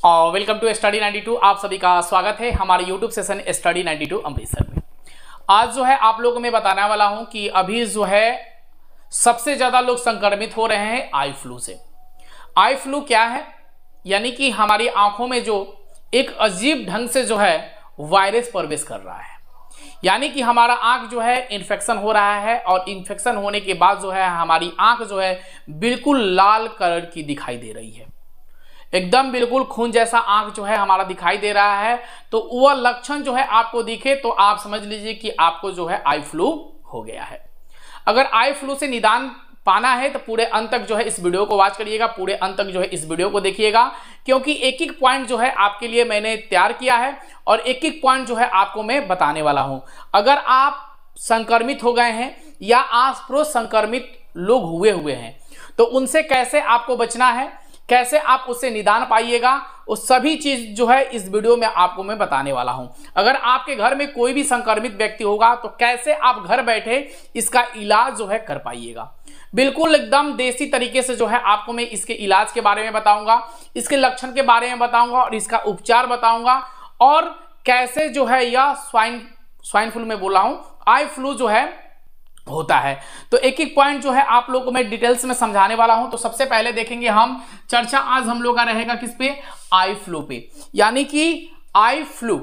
और welcome to study 92। आप सभी का स्वागत है हमारे यूट्यूब सेशन स्टडी 92 अमृतसर में। आज जो है आप लोगों को मैं बताने वाला हूं कि अभी जो है सबसे ज्यादा लोग संक्रमित हो रहे हैं आई फ्लू से। आई फ्लू क्या है? यानी कि हमारी आंखों में जो एक अजीब ढंग से जो है वायरस प्रवेश कर रहा है, यानी कि हमारा आंख जो है इन्फेक्शन हो रहा है और इन्फेक्शन होने के बाद जो है हमारी आंख जो है बिल्कुल लाल कलर की दिखाई दे रही है, एकदम बिल्कुल खून जैसा आंख जो है हमारा दिखाई दे रहा है। तो वह लक्षण जो है आपको दिखे तो आप समझ लीजिए कि आपको जो है आई फ्लू हो गया है। अगर आई फ्लू से निदान पाना है तो पूरे अंत तक जो है इस वीडियो को वॉच करिएगा, पूरे अंत तक जो है इस वीडियो को देखिएगा, क्योंकि एक एक पॉइंट जो है आपके लिए मैंने तैयार किया है और एक एक पॉइंट जो है आपको मैं बताने वाला हूं। अगर आप संक्रमित हो गए हैं या आस पड़ोस संक्रमित लोग हुए हैं तो उनसे कैसे आपको बचना है, कैसे आप उससे निदान पाइएगा, वो सभी चीज जो है इस वीडियो में आपको मैं बताने वाला हूं। अगर आपके घर में कोई भी संक्रमित व्यक्ति होगा तो कैसे आप घर बैठे इसका इलाज जो है कर पाइएगा, बिल्कुल एकदम देसी तरीके से जो है आपको मैं इसके इलाज के बारे में बताऊंगा, इसके लक्षण के बारे में बताऊंगा और इसका उपचार बताऊंगा और कैसे जो है यह स्वाइन फ्लू में बोला हूं आई फ्लू जो है होता है। तो एक एक पॉइंट जो है आप लोगों को मैं डिटेल्स में समझाने वाला हूं। तो सबसे पहले देखेंगे हम चर्चा आज हम लोग का रहेगा किस पे? आई फ्लू पे। यानी कि आई फ्लू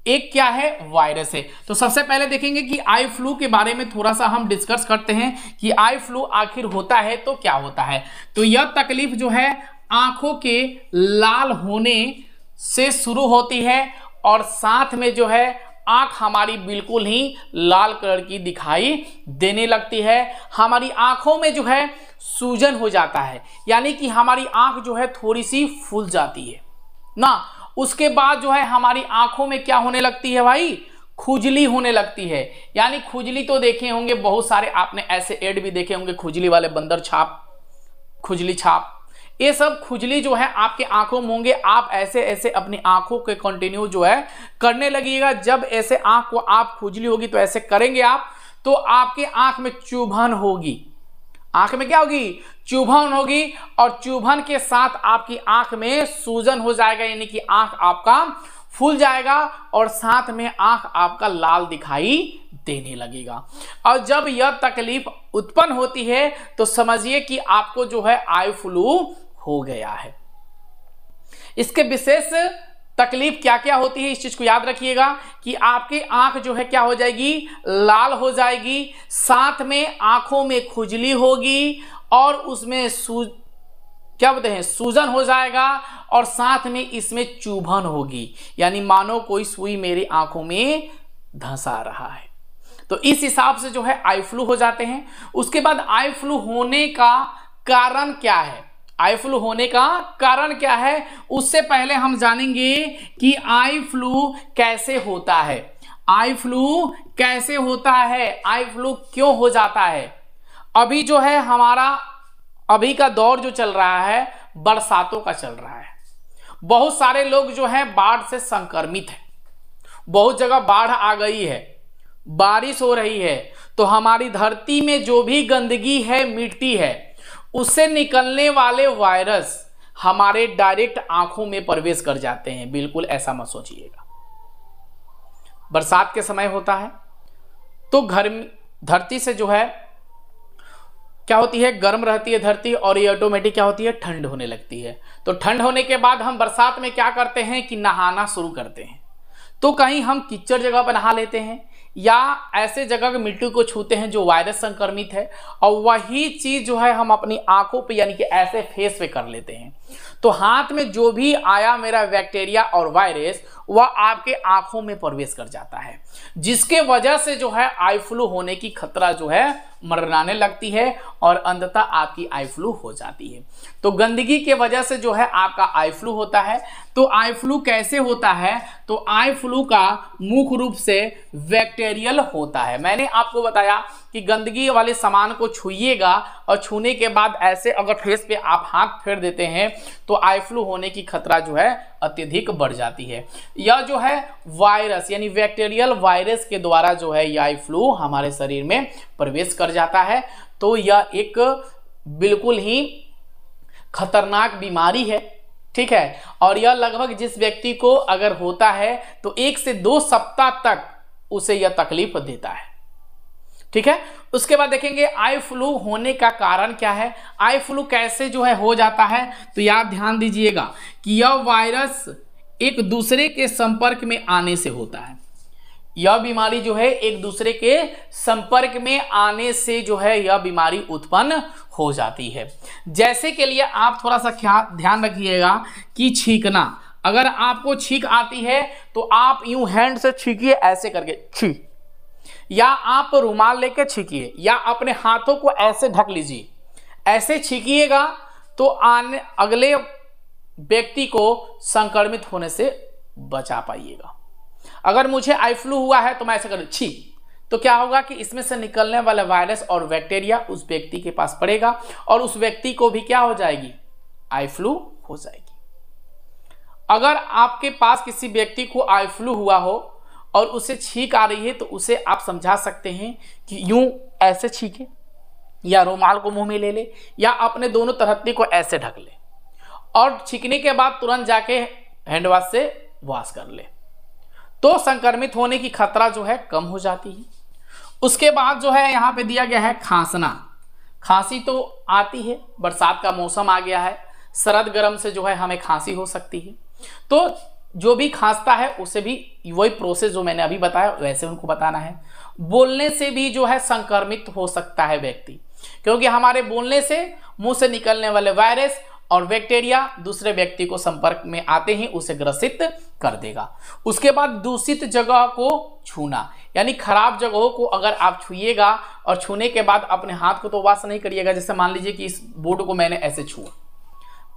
एक क्या है? वायरस है। तो सबसे पहले देखेंगे कि आई फ्लू के बारे में थोड़ा सा हम डिस्कस करते हैं कि आई फ्लू आखिर होता है तो क्या होता है। तो यह तकलीफ जो है आंखों के लाल होने से शुरू होती है और साथ में जो है आंख हमारी बिल्कुल ही लाल कलर की दिखाई देने लगती है। हमारी आंखों में जो है सूजन हो जाता है, यानी कि हमारी आंख जो है थोड़ी सी फूल जाती है ना। उसके बाद जो है हमारी आंखों में क्या होने लगती है भाई? खुजली होने लगती है। यानी खुजली तो देखे होंगे बहुत सारे, आपने ऐसे एड भी देखे होंगे, खुजली वाले बंदर छाप, खुजली छाप, ये सब खुजली जो है आपके आंखों में होंगे। आप ऐसे ऐसे अपनी आंखों के कंटिन्यू जो है करने लगिएगा। जब ऐसे आंख को आप खुजली होगी तो ऐसे करेंगे आप, तो आपके आंख में चुभन होगी। आंख में क्या होगी? चुभन होगी और चुभन के साथ आपकी आंख में सूजन हो जाएगा, यानी कि आंख आपका फूल जाएगा और साथ में आंख आपका लाल दिखाई देने लगेगा। और जब यह तकलीफ उत्पन्न होती है तो समझिए कि आपको जो है आई फ्लू हो गया है। इसके विशेष तकलीफ क्या क्या होती है इस चीज को याद रखिएगा कि आपकी आंख जो है क्या हो जाएगी? लाल हो जाएगी, साथ में आंखों में खुजली होगी और उसमें क्या बोलते हैं सूजन हो जाएगा और साथ में इसमें चुभन होगी, यानी मानो कोई सुई मेरी आंखों में धंसा रहा है। तो इस हिसाब से जो है आई फ्लू हो जाते हैं। उसके बाद आई फ्लू होने का कारण क्या है? आई फ्लू होने का कारण क्या है उससे पहले हम जानेंगे कि आई फ्लू कैसे होता है। आई फ्लू कैसे होता है, आई फ्लू क्यों हो जाता है। अभी जो है हमारा अभी का दौर जो चल रहा है बरसातों का चल रहा है। बहुत सारे लोग जो है बाढ़ से संक्रमित है, बहुत जगह बाढ़ आ गई है, बारिश हो रही है, तो हमारी धरती में जो भी गंदगी है, मिट्टी है, उससे निकलने वाले वायरस हमारे डायरेक्ट आंखों में प्रवेश कर जाते हैं। बिल्कुल ऐसा मत सोचिएगा। बरसात के समय होता है तो धरती से जो है क्या होती है? गर्म रहती है धरती और ये ऑटोमेटिक क्या होती है? ठंड होने लगती है। तो ठंड होने के बाद हम बरसात में क्या करते हैं कि नहाना शुरू करते हैं। तो कहीं हम कीचड़ जगह पर नहा लेते हैं या ऐसे जगह की मिट्टी को छूते हैं जो वायरस संक्रमित है, और वही चीज जो है हम अपनी आंखों पे यानी कि ऐसे फेस पे कर लेते हैं। तो हाथ में जो भी आया मेरा बैक्टीरिया और वायरस वह आपके आंखों में प्रवेश कर जाता है, जिसके वजह से जो है आई फ्लू होने की खतरा जो है मरनाने लगती है और अंततः आपकी आई फ्लू हो जाती है। तो गंदगी के वजह से जो है आपका आई फ्लू होता है। तो आई फ्लू कैसे होता है? तो आई फ्लू का मुख्य रूप से बैक्टीरियल होता है। मैंने आपको बताया कि गंदगी वाले सामान को छूइएगा और छूने के बाद ऐसे अगर फेस पे आप हाथ फेर देते हैं तो आई फ्लू होने की खतरा जो है अत्यधिक बढ़ जाती है। यह जो है वायरस यानी बैक्टीरियल वायरस के द्वारा जो है यह आई फ्लू हमारे शरीर में प्रवेश कर जाता है। तो यह एक बिल्कुल ही खतरनाक बीमारी है। ठीक है। और यह लगभग जिस व्यक्ति को अगर होता है तो 1 से 2 सप्ताह तक उसे यह तकलीफ देता है, ठीक है। उसके बाद देखेंगे आई फ्लू होने का कारण क्या है, आई फ्लू कैसे जो है हो जाता है। तो याद ध्यान दीजिएगा कि यह वायरस एक दूसरे के संपर्क में आने से होता है। यह बीमारी जो है एक दूसरे के संपर्क में आने से जो है यह बीमारी उत्पन्न हो जाती है। जैसे के लिए आप थोड़ा सा ध्यान रखिएगा कि छींकना, अगर आपको छींक आती है तो आप यूं हैंड से छींकिए, ऐसे करके छी, या आप रुमाल लेके छींकिए, या अपने हाथों को ऐसे ढक लीजिए, ऐसे छींकिएगा तो अगले व्यक्ति को संक्रमित होने से बचा पाइएगा। अगर मुझे आई फ्लू हुआ है तो मैं ऐसे करूँ छी, तो क्या होगा कि इसमें से निकलने वाला वायरस और बैक्टीरिया उस व्यक्ति के पास पड़ेगा और उस व्यक्ति को भी क्या हो जाएगी, आई फ्लू हो जाएगी। अगर आपके पास किसी व्यक्ति को आई फ्लू हुआ हो और उसे छींक आ रही है तो उसे आप समझा सकते हैं कि यूं ऐसे छींके, या रुमाल को मुंह में ले ले, या अपने दोनों तरहत्ती को ऐसे ढक ले और छींकने के बाद तुरंत जाके हैंड वॉश से वॉश कर ले, तो संक्रमित होने की खतरा जो है कम हो जाती है। उसके बाद जो है यहाँ पे दिया गया है खांसना। खांसी तो आती है, बरसात का मौसम आ गया है, सर्द गर्म से जो है हमें खांसी हो सकती है। तो जो भी खांसता है उसे भी वही प्रोसेस जो मैंने अभी बताया वैसे उनको बताना है। बोलने से भी जो है संक्रमित हो सकता है व्यक्ति, क्योंकि हमारे बोलने से मुंह से निकलने वाले वायरस और बैक्टीरिया दूसरे व्यक्ति को संपर्क में आते ही उसे ग्रसित कर देगा। उसके बाद दूषित जगह को छूना, यानी खराब जगहों को अगर आप छूइएगा और छूने के बाद अपने हाथ को तो वॉश नहीं करिएगा। जैसे मान लीजिए कि इस बोर्ड को मैंने ऐसे छुआ,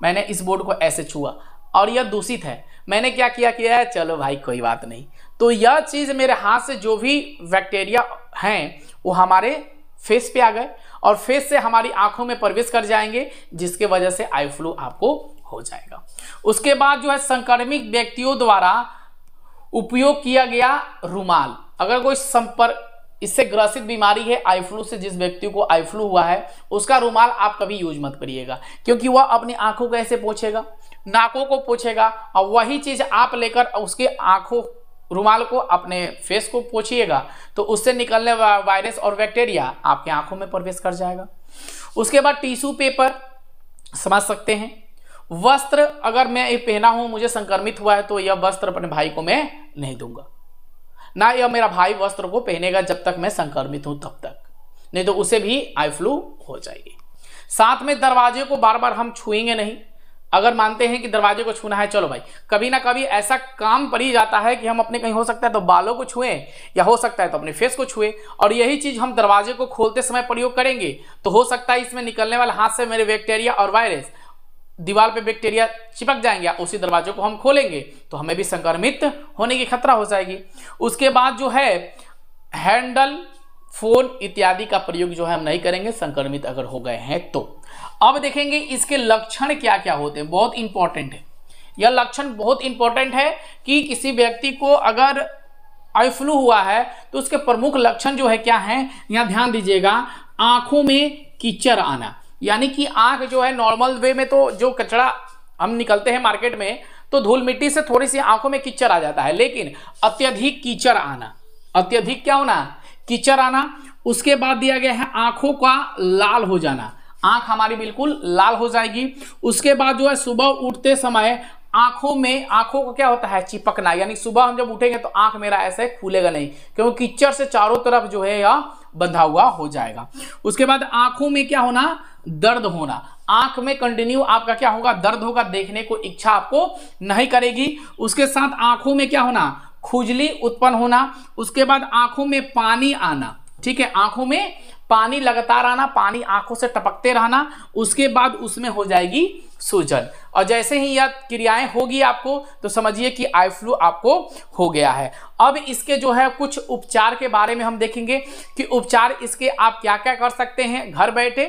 मैंने इस बोर्ड को ऐसे छुआ और यह दूषित है, मैंने क्या किया है, चलो भाई कोई बात नहीं, तो यह चीज़ मेरे हाथ से जो भी बैक्टीरिया हैं वो हमारे फेस पे आ गए और फेस से हमारी आंखों में प्रवेश कर जाएंगे, जिसके वजह से आई फ्लू आपको हो जाएगा। उसके बाद जो है संक्रमित व्यक्तियों द्वारा उपयोग किया गया रुमाल, अगर कोई संपर्क इससे ग्रसित बीमारी है आई फ्लू से, जिस व्यक्ति को आई फ्लू हुआ है उसका रुमाल आप कभी यूज मत करिएगा, क्योंकि वह अपनी आंखों को ऐसे पोंछेगा, नाकों को पोंछेगा, और वही चीज आप लेकर उसके आंखों रुमाल को अपने फेस को पोंछिएगा तो उससे निकलने वाला वायरस और बैक्टीरिया आपके आंखों में प्रवेश कर जाएगा। उसके बाद टिश्यू पेपर समझ सकते हैं। वस्त्र अगर मैं पहना हूं, मुझे संक्रमित हुआ है तो यह वस्त्र अपने भाई को मैं नहीं दूंगा, ना यह मेरा भाई वस्त्र को पहनेगा जब तक मैं संक्रमित हूं तब तक, नहीं तो उसे भी आई फ्लू हो जाएगी। साथ में दरवाजे को बार बार हम छुएंगे नहीं। अगर मानते हैं कि दरवाजे को छूना है, चलो भाई कभी ना कभी ऐसा काम पड़ ही जाता है कि हम अपने कहीं हो सकता है तो बालों को छुएं, या हो सकता है तो अपने फेस को छुए, और यही चीज हम दरवाजे को खोलते समय प्रयोग करेंगे तो हो सकता है इसमें निकलने वाले हाथ से मेरे बैक्टीरिया और वायरस दीवार पे बैक्टीरिया चिपक जाएंगे, उसी दरवाजे को हम खोलेंगे तो हमें भी संक्रमित होने की खतरा हो जाएगी। उसके बाद जो है हैंडल, फोन इत्यादि का प्रयोग जो है हम नहीं करेंगे संक्रमित अगर हो गए हैं तो। अब देखेंगे इसके लक्षण क्या क्या होते हैं, बहुत इंपॉर्टेंट है यह लक्षण, बहुत इंपॉर्टेंट है कि किसी व्यक्ति को अगर आई फ्लू हुआ है तो उसके प्रमुख लक्षण जो है क्या है, यहाँ ध्यान दीजिएगा। आंखों में कीचड़ आना, यानी कि आंख जो है नॉर्मल वे में तो जो कचरा हम निकलते हैं मार्केट में तो धूल मिट्टी से थोड़ी सी आंखों में कीचड़ आ जाता है, लेकिन अत्यधिक कीचड़ आना, अत्यधिक क्या होना, कीचड़ आना। उसके बाद दिया गया है आंखों का लाल हो जाना, आंख हमारी बिल्कुल लाल हो जाएगी। उसके बाद जो है सुबह उठते समय आंखों को क्या होता है, चिपकना, यानी सुबह हम जब उठेंगे तो आंख मेरा ऐसे खुलेगा नहीं, क्योंकि कीचड़ से चारों तरफ जो है यह बंधा हुआ हो जाएगा। उसके बाद आंखों में क्या होना, दर्द होना, आंख में कंटिन्यू आपका क्या होगा, दर्द होगा, देखने को इच्छा आपको नहीं करेगी। उसके साथ आंखों में क्या होना, खुजली उत्पन्न होना। उसके बाद आंखों में पानी आना, ठीक है, आंखों में पानी लगातार आना, पानी आंखों से टपकते रहना। उसके बाद उसमें हो जाएगी सूजन, और जैसे ही यह क्रियाएं होगी आपको तो समझिए कि आई फ्लू आपको हो गया है। अब इसके जो है कुछ उपचार के बारे में हम देखेंगे कि उपचार इसके आप क्या क्या कर सकते हैं घर बैठे।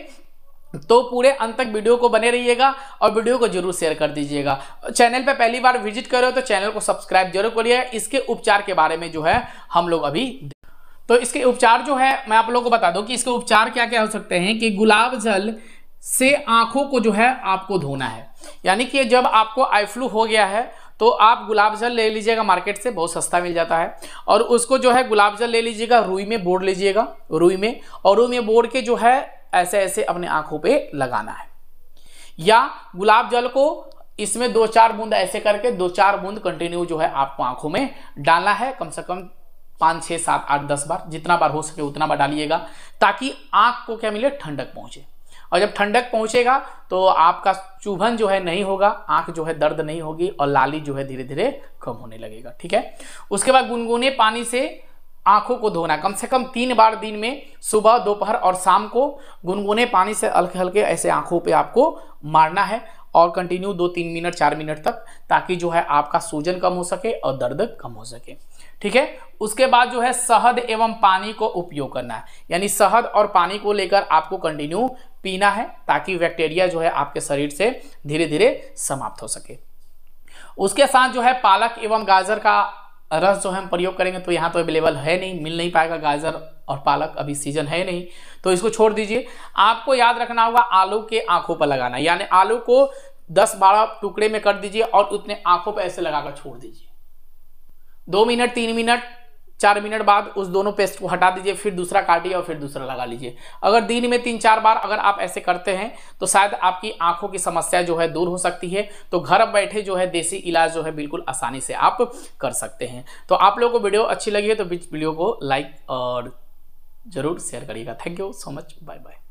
तो पूरे अंत तक वीडियो को बने रहिएगा और वीडियो को जरूर शेयर कर दीजिएगा। चैनल पे पहली बार विजिट कर रहे हो तो चैनल को सब्सक्राइब जरूर करिए। इसके उपचार के बारे में जो है हम लोग अभी, तो इसके उपचार जो है मैं आप लोगों को बता दूं कि इसके उपचार क्या क्या हो सकते हैं कि गुलाब जल से आंखों को जो है आपको धोना है। यानी कि जब आपको आई फ्लू हो गया है तो आप गुलाब जल ले लीजिएगा, मार्केट से बहुत सस्ता मिल जाता है, और उसको जो है गुलाब जल ले लीजिएगा, रुई में बोर लीजिएगा, रुई में, और रुई में बोर के जो है ऐसे ऐसे अपने आंखों पे लगाना है। या गुलाब जल को इसमें 2-4 बूंद ऐसे करके 2-4 बूंद कंटिन्यू जो है आपको आंखों में डालना है, कम से कम 5, 6, 7, 8, 10 बार, जितना बार हो सके उतना बार डालिएगा, ताकि आंख को क्या मिले, ठंडक पहुंचे। और जब ठंडक पहुंचेगा तो आपका चुभन जो है नहीं होगा, आंख जो है दर्द नहीं होगी, और लाली जो है धीरे धीरे कम होने लगेगा। ठीक है। उसके बाद गुनगुने पानी से आंखों को धोना, कम से कम 3 बार दिन में, सुबह, दोपहर और शाम को गुनगुने पानी से हल्के हल्के ऐसे आंखों पे आपको मारना है, और कंटिन्यू 2-3 मिनट 4 मिनट तक, ताकि जो है आपका सूजन कम हो सके और दर्द कम हो सके। ठीक है। उसके बाद जो है शहद एवं पानी को उपयोग करना है, यानी शहद और पानी को लेकर आपको कंटिन्यू पीना है, ताकि बैक्टीरिया जो है आपके शरीर से धीरे धीरे समाप्त हो सके। उसके साथ जो है पालक एवं गाजर का रस जो है हम प्रयोग करेंगे, तो यहाँ तो अवेलेबल है नहीं, मिल नहीं पाएगा गाजर और पालक, अभी सीजन है नहीं, तो इसको छोड़ दीजिए। आपको याद रखना होगा आलू के आंखों पर लगाना, यानी आलू को 10-12 टुकड़े में कर दीजिए और उतने आंखों पर ऐसे लगाकर छोड़ दीजिए। 2 मिनट, 3 मिनट, 4 मिनट बाद उस दोनों पेस्ट को हटा दीजिए, फिर दूसरा काटिए और फिर दूसरा लगा लीजिए। अगर दिन में 3-4 बार अगर आप ऐसे करते हैं तो शायद आपकी आंखों की समस्या जो है दूर हो सकती है। तो घर बैठे जो है देसी इलाज जो है बिल्कुल आसानी से आप कर सकते हैं। तो आप लोगों को वीडियो अच्छी लगी है तो वीडियो को लाइक और जरूर शेयर करिएगा। Thank you so much, bye bye.